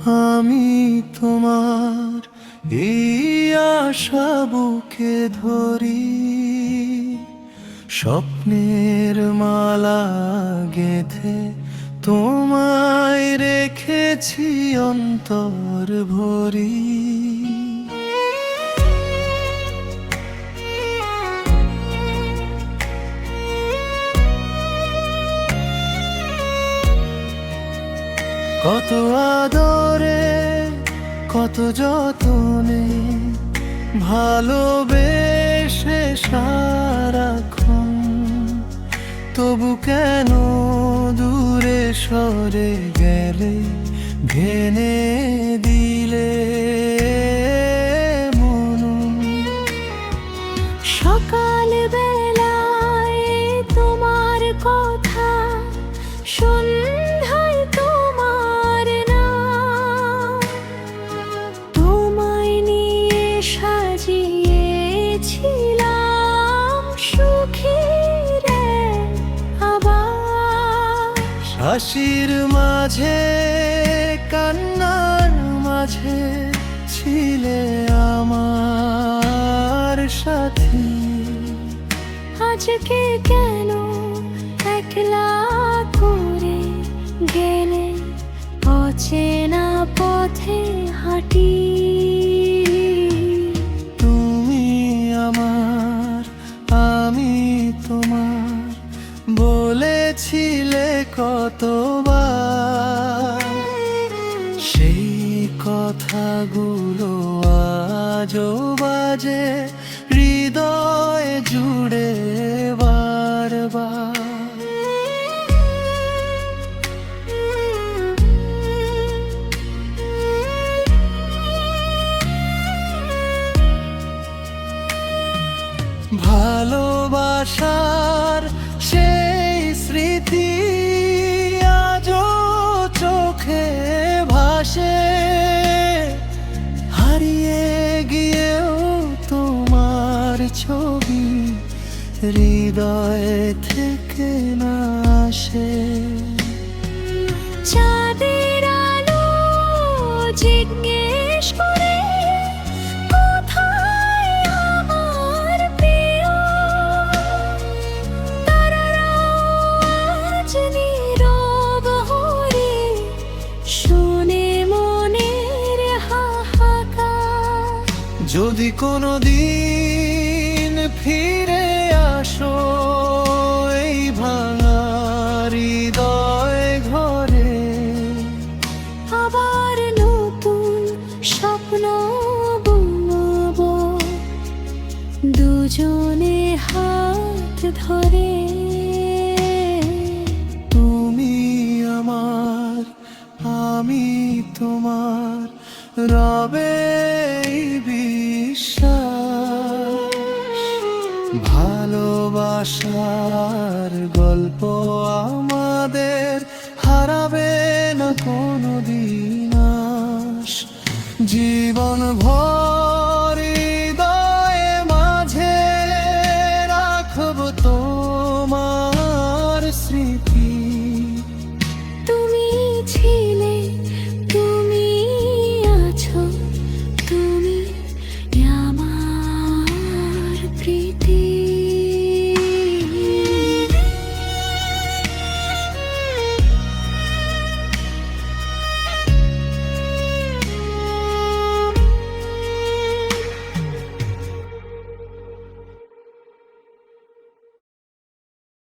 আমি তোমার এই আশা বুকে ধরি, স্বপ্নের মালা গেঁথে তোমায় রেখেছি অন্তর ভরি। কত আদরে কত যতনে ভালোবেসে সারাক্ষণ, তবু কেন দূরে সরে গেলে, ভেঙে দিলে মন। সকাল বেলায় তোমার কথা, সন্ধ্যায় তোমার নাম, তোমায় নিয়ে সাজিয়েছিলাম সুখের আবাস। হাসির মাঝে কান্নার মাঝে ছিলে আমার সাথী, আজকে কেন একলা করে গেলে, অচেনা পথে হাঁটি। তুমি আমার আমি তোমার বলেছিলে কতবার, সেই কথাগুলো আজও বাজে হৃদয় জুড়ে বারবার। ভালোবাসার সেই স্মৃতি আজও চোখে ভাসে, হারিয়ে গিয়েও তোমার ছবি হৃদয় থেকে না আসে। চাঁদের আলো জিজ্ঞেস করে কোথায় আমার প্রিয়, তারারাও আজ নীরব হয়ে শোনে মনের হাহাকার। যদি কোনোদিন ফিরে আসো এই ভাঙা হৃদয় ঘরে, আবার নতুন স্বপ্ন বুনবো দুজনে হাত ধরে। তুমি আমার আমি তোমার রবে এই বিশ্বাস, ভালোবাসার গল্প আমাদের হারাবে না কোনোদিন আশ। জীবন ভর